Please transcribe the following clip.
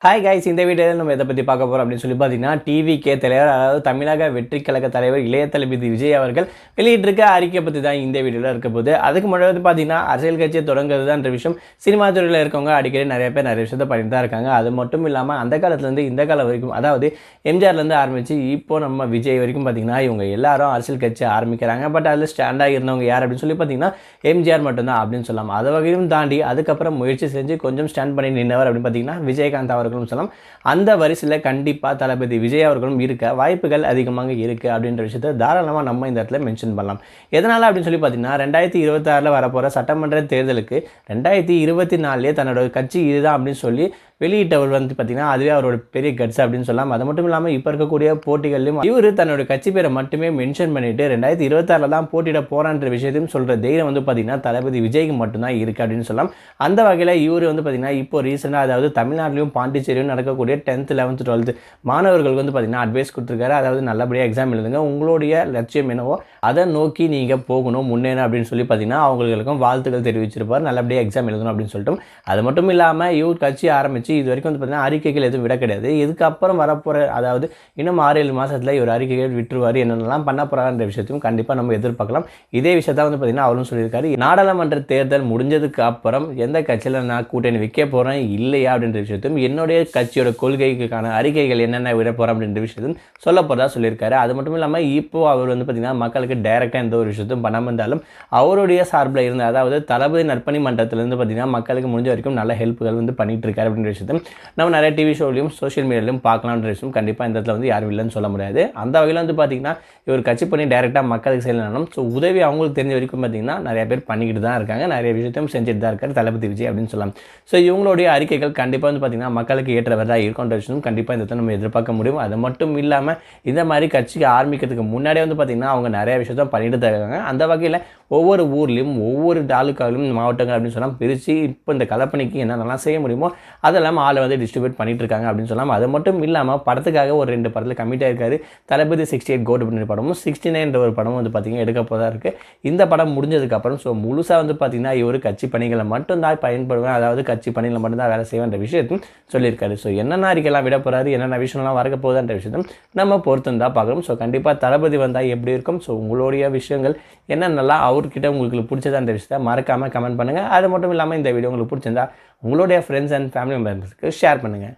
Hi guys, இந்த வீடியோவில் நம்ம எதை பற்றி பார்க்க போகிறோம் அப்படின்னு சொல்லி பார்த்தீங்கன்னா, டிவிகே தலைவர், அதாவது தமிழக வெற்றிக் கழக தலைவர் இளைய தளபதி விஜய் அவர்கள் வெளியிட்டிருக்க அறிக்கை பற்றி தான் இந்த வீடியோவில் இருக்க போகுது. அதுக்கு முன்னாடி வந்து பார்த்தீங்கன்னா, அரசியல் கட்சியை தொடங்குறதுன்ற விஷயம் சினிமா துறையில் இருக்கவங்க அடிக்கடி நிறைய பேர் நிறைய விஷயத்த பண்ணிட்டு தான் இருக்காங்க. அது மட்டும் இல்லாமல் அந்த காலத்துலேருந்து இந்த காலம் வரைக்கும், அதாவது எம்ஜிஆர்லேருந்து ஆரம்பித்து இப்போ நம்ம விஜய் வரைக்கும் பார்த்தீங்கன்னா, இவங்க எல்லாரும் அரசியல் கட்சி ஆரம்பிக்கிறாங்க. பட் அதில் ஸ்டாண்டாக இருந்தவங்க யார் அப்படின்னு சொல்லி பார்த்தீங்கன்னா, எம்ஜிஆர் மட்டும்தான் அப்படின்னு சொல்லலாம். அதை வகையும் தாண்டி அதுக்கப்புறம் முயற்சி செஞ்சு கொஞ்சம் ஸ்டாண்ட் பண்ணி நின்றவர் அப்படின்னு பார்த்தீங்கன்னா விஜயகாந்த் அவர் சொல்லலாம். அந்த வரிசையில் கண்டிப்பாக தளபதி விஜய் அவர்களும் இருக்க வாய்ப்புகள் அதிகமாக இருக்குது அப்படின்ற விஷயத்தை தாராளமாக நம்ம இந்த இடத்துல மென்ஷன் பண்ணலாம். எதனால் அப்படின்னு சொல்லி பார்த்தீங்கன்னா, 2026 வரப்போகிற சட்டமன்ற தேர்தலுக்கு 2024 தன்னோட கட்சி இதுதான் அப்படின்னு சொல்லி வெளியிட்டவர் வந்து பார்த்தீங்கன்னா, அதுவே அவரோட பெரிய கட்ஸ் அப்படின்னு சொல்லலாம். அது மட்டும் இல்லாமல் இப்போ இருக்கக்கூடிய போட்டிகள்லையும் இவர் தன்னோட கட்சி பேரை மட்டுமே மென்ஷன் பண்ணிட்டு 2026 தான் போட்டியிட போகிறான்ற விஷயத்தையும் சொல்கிற தைரியம் வந்து பார்த்தீங்கன்னா தளபதி விஜய்க்கு மட்டும்தான் இருக்குது அப்படின்னு சொல்லலாம். அந்த வகையில் இவர் வந்து பார்த்தீங்கன்னா இப்போ ரீசெண்டாக, அதாவது தமிழ்நாட்டிலையும் பாண்டிச்சேரியும் நடக்கக்கூடிய 10th 11th 12th மாணவர்களுக்கு வந்து பார்த்தீங்கன்னா அட்வைஸ் கொடுத்துருக்காரு. அதாவது நல்லபடியாக எக்ஸாம் எழுதுங்க, உங்களுடைய லட்சியம் என்னவோ அதை நோக்கி நீங்கள் போகணும், முன்னேறணும் அப்படின்னு சொல்லி பார்த்தீங்கன்னா அவங்களுக்கும் வாழ்த்துக்கள் தெரிவிச்சிருப்பார். நல்லபடியாக எக்ஸாம் எழுதணும் அப்படின்னு சொல்லிட்டு. அது மட்டும் இல்லாமல் இவர் கட்சி ஆரம்பித்து இது வரைக்கும் வந்து பார்த்தீங்கன்னா அறிக்கைகள் எதுவும் விட கிடையாது. இதுக்கப்புறம் வரப்போகிற, அதாவது இன்னும் 6-7 மாதத்தில் இவர் அறிக்கைகள் விட்டுருவார், என்னென்னலாம் பண்ண போகிறாருன்ற விஷயத்தையும் கண்டிப்பாக நம்ம எதிர்பார்க்கலாம். இதே விஷயத்தான் வந்து பார்த்தீங்கன்னா அவரும் சொல்லியிருக்காரு. நாடாளுமன்ற தேர்தல் முடிஞ்சதுக்கு அப்புறம் எந்த கட்சியில் நான் கூட்டணி வைக்க போகிறேன் இல்லையா அப்படின்ற விஷயத்தையும், என்னுடைய கட்சியோட கொள்கைக்கான அறிக்கைகள் என்னென்ன விட போகிறோம் அப்படின்ற விஷயத்தையும் சொல்ல போகிறதா சொல்லியிருக்காரு. அது மட்டும் இல்லாமல் இப்போ அவர் வந்து பார்த்தீங்கன்னா மக்களுக்கு டைரெக்டாக எந்த ஒரு விஷயத்தையும் பண்ணாமல் இருந்தாலும் அவருடைய சார்பில் இருந்த, அதாவது தளபதி நற்பணி மன்றத்திலேருந்து பார்த்தீங்கன்னா மக்களுக்கு முடிஞ்ச வரைக்கும் நல்ல ஹெல்ப்புகள் வந்து பண்ணிட்டு இருக்காரு அப்படின்ற விஷயத்தையும் நம்ம நிறைய டிவி ஷோலையும் சோஷியல் மீடியாலையும் பார்க்கலான்ற விஷயம் கண்டிப்பாக இந்த இடத்துல வந்து யாரும் இல்லைன்னு சொல்ல முடியாது. அந்த வகையில் வந்து பார்த்தீங்கன்னா இவர் கட்சி பண்ணி டைரெக்டாக மக்களுக்கு செய்யலாம். ஸோ உதவி அவங்களுக்கு தெரிஞ்ச வரைக்கும் பார்த்தீங்கன்னா நிறைய பேர் பண்ணிக்கிட்டு தான் இருக்காங்க, நிறைய விஷயத்தையும் செஞ்சுட்டு தான் இருக்காரு தளபதி விஜய் அப்படின்னு சொல்லலாம். ஸோ இவங்களுடைய அறிக்கைகள் கண்டிப்பாக வந்து பார்த்தீங்கன்னா மக்களுக்கு ஏற்றவராக இருக்குன்ற விஷயம் கண்டிப்பாக இந்த இடத்துல நம்ம எதிர்பார்க்க முடியும். அது மட்டும் இல்லாமல் இந்த மாதிரி கட்சிக்கு ஆரம்பிக்கிறதுக்கு முன்னாடியே வந்து பார்த்தீங்கன்னா அவங்க நிறைய விஷயத்த பண்ணிட்டு தான் இருக்காங்க. அந்த வகையில் ஒவ்வொரு ஊர்லேயும் ஒவ்வொரு தாலுக்காவிலும் மாவட்டங்கள் அப்படின்னு சொன்னால் பிரித்து இப்போ இந்த கலப்பணிக்கு என்னென்னலாம் செய்ய முடியுமோ அதெல்லாம் ஆளை வந்து டிஸ்ட்ரிபியூட் பண்ணிட்டு இருக்காங்க அப்படின்னு சொல்லலாம். அது மட்டும் இல்லாமல் படத்துக்காக ஒரு 2 படத்தில் கமிட் ஆகிருக்காரு. தளபதி 68 கோட் அப்படின்ற படமும் 69 ஒரு படமும் வந்து பார்த்திங்கன்னா எடுக்க போதா இருக்குது. இந்த படம் முடிஞ்சதுக்கப்புறம் ஸோ முழுசாக வந்து பார்த்திங்கன்னா இவர் கட்சி பணிகளை மட்டும்தான் பயன்படுவேன், அதாவது கட்சி பணிகளை மட்டும்தான் வேலை செய்வேன்ற விஷயத்தையும் சொல்லியிருக்காரு. ஸோ என்னென்ன அறிக்கைலாம் விட போகிறாரு, என்னென்ன விஷயம்லாம் வரக்க போகுதுன்ற விஷயத்தையும் நம்ம பொறுத்து தான் பார்க்குறோம். ஸோ கண்டிப்பாக தளபதி வந்தால் எப்படி இருக்கும், ஸோ உங்களுடைய விஷயங்கள் என்னென்னலாம் அவர்கிட்ட உங்களுக்கு பிடிச்சதான்ற விஷயத்தை மறக்காமல் கமெண்ட் பண்ணுங்கள். அது மட்டும் இல்லாமல் இந்த வீடியோ உங்களுக்கு பிடிச்சிருந்தா உங்களுடைய ஃப்ரெண்ட்ஸ் அண்ட் ஃபேமிலி மெம்பர்ஸ்க்கு ஷேர் பண்ணுங்கள்.